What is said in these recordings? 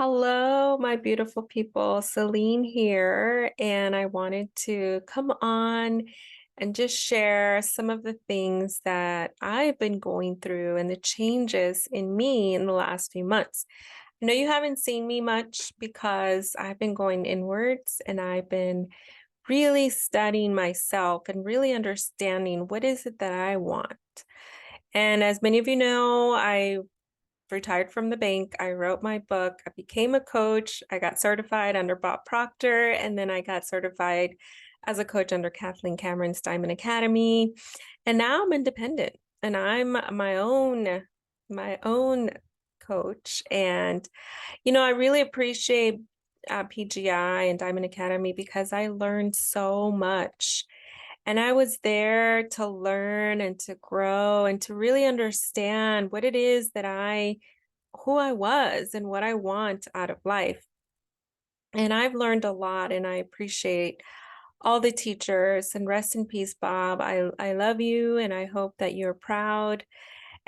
Hello, my beautiful people. Celine here, and I wanted to come on and just share some of the things that I've been going through and the changes in me in the last few months. I know you haven't seen me much because I've been going inwards and I've been really studying myself and really understanding what is it that I want. And as many of you know, I retired from the bank. I wrote my book. I became a coach. I got certified under Bob Proctor, and then I got certified as a coach under Kathleen Cameron's Diamond Academy. And now I'm independent, and I'm my own coach. And I really appreciate PGI and Diamond Academy because I learned so much. And I was there to learn and to grow and to really understand what it is that who I was and what I want out of life. And I've learned a lot and I appreciate all the teachers, and rest in peace, Bob. I love you and I hope that you're proud.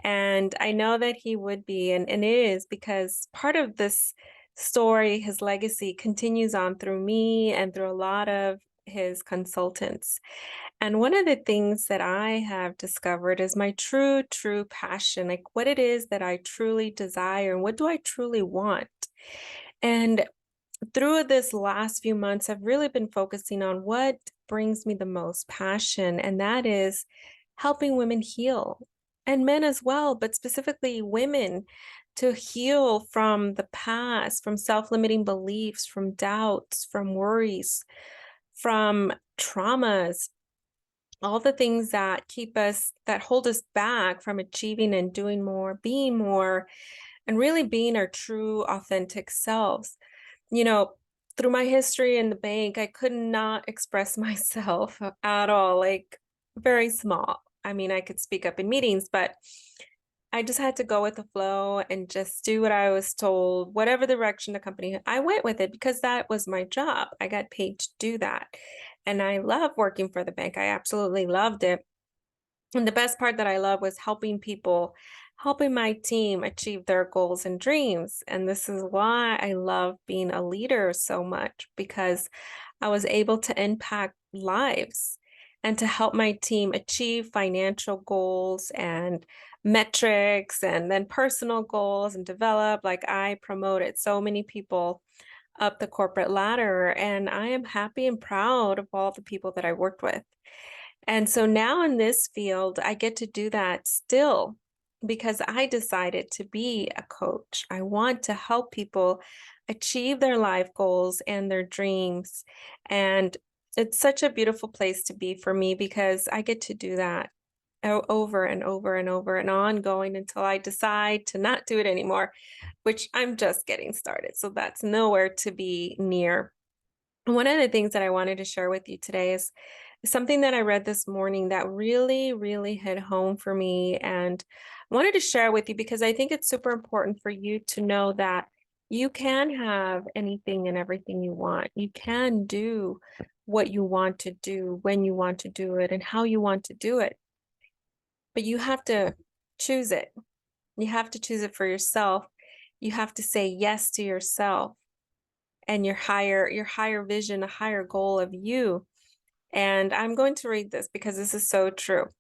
And I know that he would be and is, because part of this story, his legacy, continues on through me and through a lot of his consultants. And one of the things that I have discovered is my true passion, like what it is that I truly desire and what do I truly want. And through this last few months, I've really been focusing on what brings me the most passion, and that is helping women heal, and men as well, but specifically women, to heal from the past, from self-limiting beliefs, from doubts, from worries, from traumas, all the things that that hold us back from achieving and doing more, being more, and really being our true, authentic selves. You know, through my history in the bank, I could not express myself at all, like very small. I mean, I could speak up in meetings, but I just had to go with the flow and just do what I was told, whatever direction the company, I went with it because that was my job. I got paid to do that. And I love working for the bank. I absolutely loved it. And the best part that I love was helping people, helping my team achieve their goals and dreams. And this is why I love being a leader so much, because I was able to impact lives and to help my team achieve financial goals and metrics and then personal goals and develop. Like, I promoted so many people up the corporate ladder, and I am happy and proud of all the people that I worked with. And so now in this field, I get to do that still because I decided to be a coach. I want to help people achieve their life goals and their dreams. And it's such a beautiful place to be for me because I get to do that over and over and over and ongoing until I decide to not do it anymore, which I'm just getting started. So that's nowhere to be near. One of the things that I wanted to share with you today is something that I read this morning that really hit home for me. And I wanted to share with you because I think it's super important for you to know that you can have anything and everything you want. You can do what you want to do, when you want to do it, and how you want to do it. But you have to choose it. You have to choose it for yourself. You have to say yes to yourself and your higher vision, a higher goal of you. And I'm going to read this because this is so true. It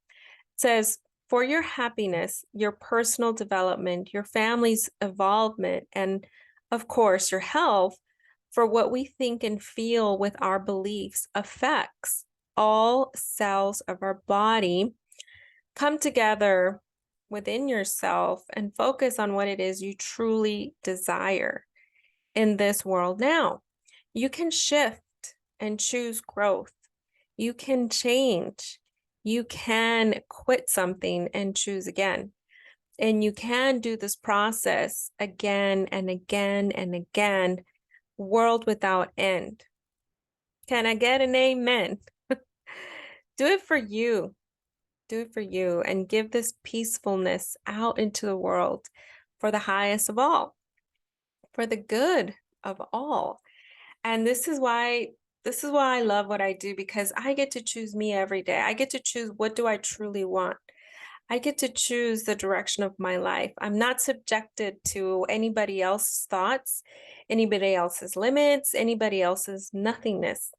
says, for your happiness, your personal development, your family's involvement, and of course, your health, for what we think and feel with our beliefs affects all cells of our body. Come together within yourself and focus on what it is you truly desire in this world now. You can shift and choose growth. You can change. You can quit something and choose again. And you can do this process again and again and again, world without end. Can I get an amen? Do it for you. Do it for you and give this peacefulness out into the world for the highest of all, for the good of all. And this is why I love what I do, because I get to choose me every day. I get to choose, what do I truly want? I get to choose the direction of my life. I'm not subjected to anybody else's thoughts, anybody else's limits, anybody else's nothingness.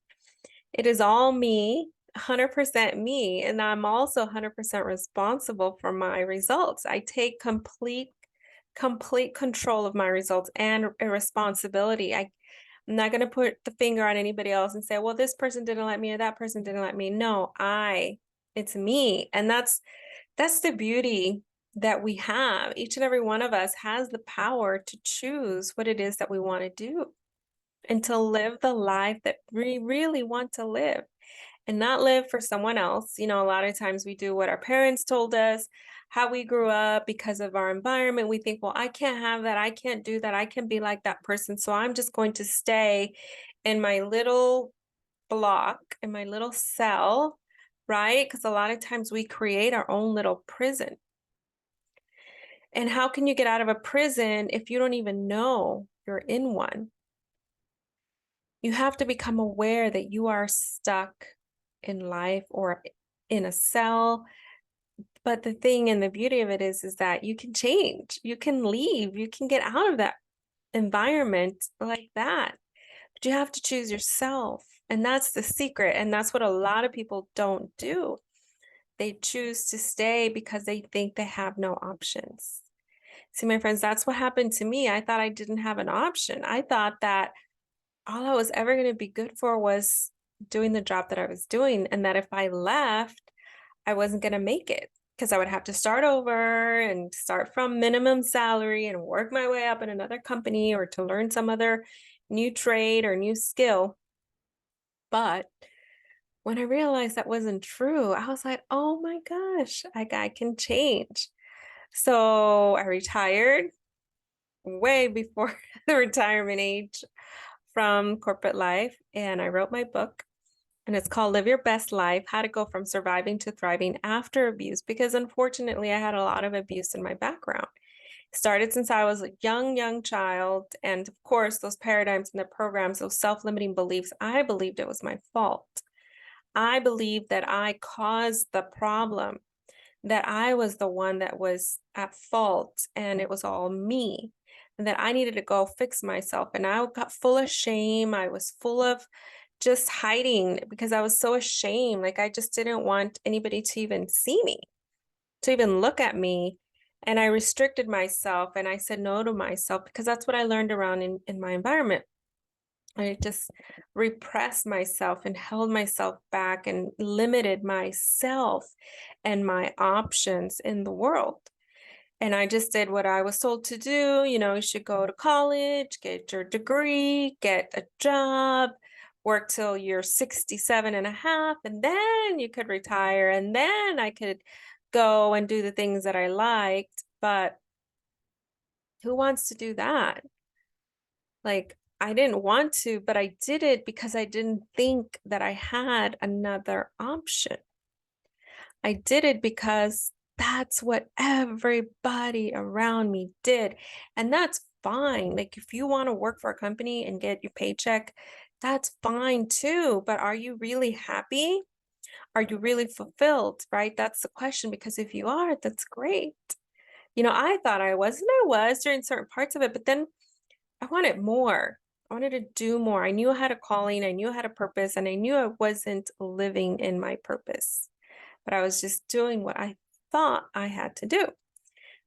It is all me, 100% me, and I'm also 100% responsible for my results. I take complete control of my results and a responsibility. I'm not going to put the finger on anybody else and say, well, this person didn't let me or that person didn't let me. No, it's me. And that's the beauty that we have. Each and every one of us has the power to choose what it is that we want to do and to live the life that we really want to live and not live for someone else. You know, a lot of times we do what our parents told us, how we grew up because of our environment. We think, well, I can't have that. I can't do that. I can be like that person. So I'm just going to stay in my little block, in my little cell, right? Because a lot of times we create our own little prison. And how can you get out of a prison if you don't even know you're in one? You have to become aware that you are stuck in life or in a cell. But the thing and the beauty of it is that you can change, you can leave, you can get out of that environment like that. But you have to choose yourself. And that's the secret. And that's what a lot of people don't do. They choose to stay because they think they have no options. See, my friends, that's what happened to me. I thought I didn't have an option. I thought that all I was ever going to be good for was doing the job that I was doing, and that if I left, I wasn't going to make it because I would have to start over and start from minimum salary and work my way up in another company or to learn some other new trade or new skill. But when I realized that wasn't true, I was like, oh my gosh, I can change. So I retired way before the retirement age from corporate life, and I wrote my book, and it's called Live Your Best Life: How to Go from Surviving to Thriving After Abuse, because unfortunately I had a lot of abuse in my background. Started since I was a young child, and of course those paradigms and the programs, those self-limiting beliefs, I believed it was my fault. I believed that I caused the problem, that I was the one that was at fault and it was all me, and that I needed to go fix myself. And I got full of shame. I was full of just hiding because I was so ashamed. Like I just didn't want anybody to even see me, to even look at me. And I restricted myself and I said no to myself because that's what I learned around in my environment. I just repressed myself and held myself back and limited myself and my options in the world. And I just did what I was told to do. You know, you should go to college, get your degree, get a job, work till you're 67 and a half, and then you could retire. And then I could go and do the things that I liked. But who wants to do that? Like, I didn't want to, but I did it because I didn't think that I had another option. I did it because that's what everybody around me did. And that's fine. Like, if you want to work for a company and get your paycheck, that's fine too. But are you really happy? Are you really fulfilled? Right? That's the question. Because if you are, that's great. You know, I thought I was, and I was during certain parts of it, but then I wanted more. I wanted to do more. I knew I had a calling, I knew I had a purpose, and I knew I wasn't living in my purpose, but I was just doing what I thought I had to do.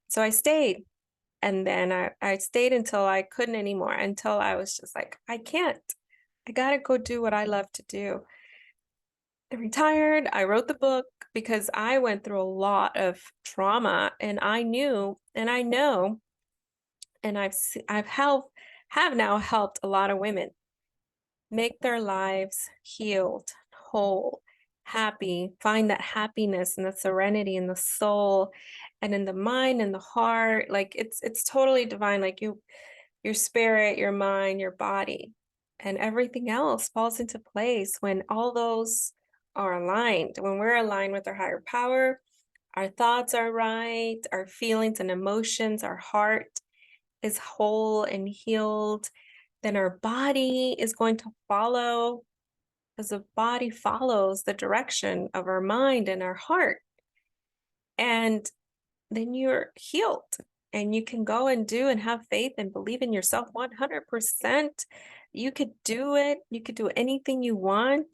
So I stayed. And then I stayed until I couldn't anymore, until I was just like, I can't. I got to go do what I love to do. I retired. I wrote the book because I went through a lot of trauma, and I knew, and I know, and I've helped, have now helped a lot of women make their lives healed, whole, happy, find that happiness and the serenity in the soul and in the mind and the heart. Like it's totally divine. Like your spirit, your mind, your body, and everything else falls into place when all those are aligned. When we're aligned with our higher power, our thoughts are right, our feelings and emotions, our heart is whole and healed, then our body is going to follow, because the body follows the direction of our mind and our heart. And then you're healed. And you can go and do and have faith and believe in yourself 100%. You could do it. You could do anything you want.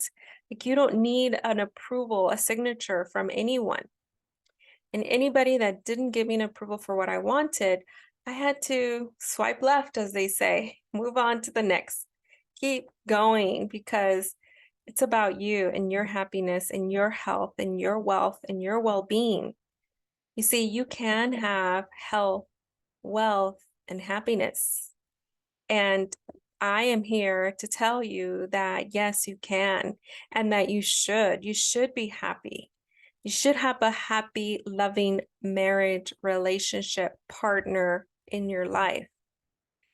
Like, you don't need an approval, a signature from anyone. And anybody that didn't give me an approval for what I wanted, I had to swipe left, as they say, move on to the next. Keep going, because it's about you and your happiness and your health and your wealth and your well-being. You see, you can have health, wealth, and happiness. And I am here to tell you that yes, you can, and that you should. You should be happy. You should have a happy, loving marriage, relationship, partner in your life.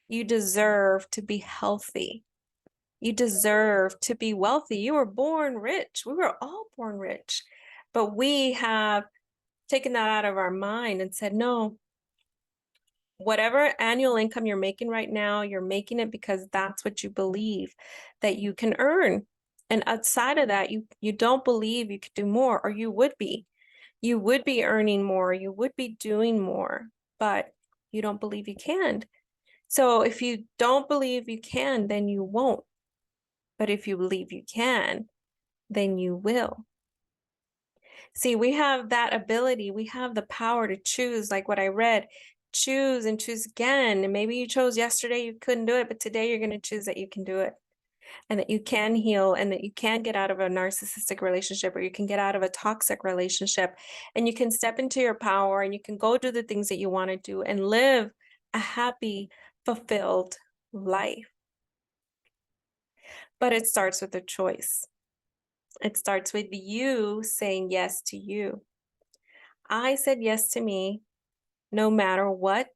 You deserve to be healthy. You deserve to be wealthy. You were born rich. We were all born rich. But we have taken that out of our mind and said, no, whatever annual income you're making right now, you're making it because that's what you believe that you can earn. And outside of that, you don't believe you could do more, or you would be. You would be earning more, you would be doing more, but you don't believe you can. So if you don't believe you can, then you won't. But if you believe you can, then you will. See, we have that ability. We have the power to choose, like what I read, choose and choose again. And maybe you chose yesterday, you couldn't do it, but today you're going to choose that you can do it, and that you can heal, and that you can get out of a narcissistic relationship, or you can get out of a toxic relationship, and you can step into your power, and you can go do the things that you want to do and live a happy, fulfilled life. But it starts with a choice. It starts with you saying yes to you. I said yes to me, no matter what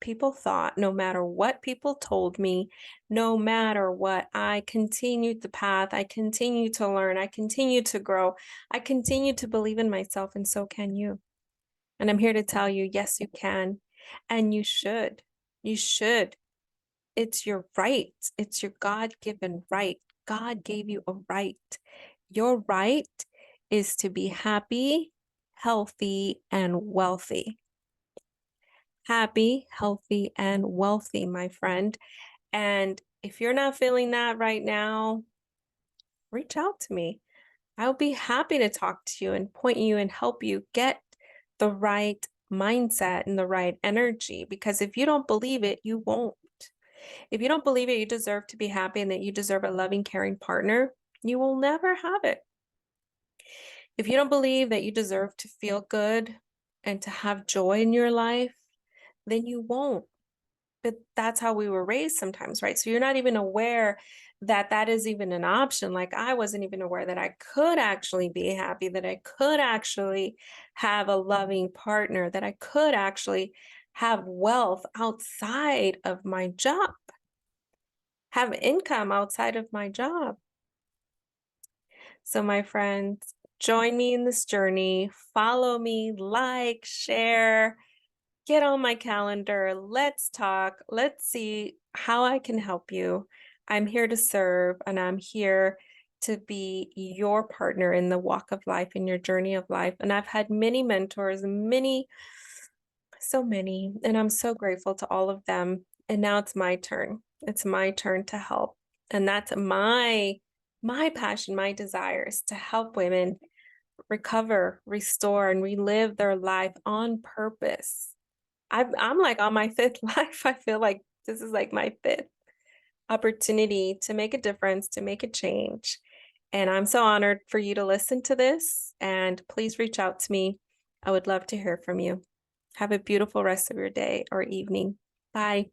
people thought, no matter what people told me, no matter what. I continued the path. I continue to learn. I continue to grow. I continue to believe in myself, and so can you. And I'm here to tell you, yes, you can, and you should. You should. It's your right. It's your God-given right. God gave you a right. Your right is to be happy, healthy, and wealthy. Happy, healthy, and wealthy, my friend. And if you're not feeling that right now, reach out to me. I'll be happy to talk to you and point you and help you get the right mindset and the right energy. Because if you don't believe it, you won't. If you don't believe it, you deserve to be happy and that you deserve a loving, caring partner, you will never have it. If you don't believe that you deserve to feel good and to have joy in your life, then you won't. But that's how we were raised sometimes, right? So you're not even aware that that is even an option. Like, I wasn't even aware that I could actually be happy, that I could actually have a loving partner, that I could actually have wealth outside of my job, have income outside of my job. So my friends, join me in this journey. Follow me, like, share, get on my calendar. Let's talk. Let's see how I can help you. I'm here to serve, and I'm here to be your partner in the walk of life, in your journey of life. And I've had many mentors, so many, and I'm so grateful to all of them. And now it's my turn. It's my turn to help. And that's my passion, my desires, to help women recover, restore, and relive their life on purpose. I'm like on my fifth life. I feel like this is like my fifth opportunity to make a difference, to make a change. And I'm so honored for you to listen to this. And please reach out to me. I would love to hear from you. Have a beautiful rest of your day or evening. Bye.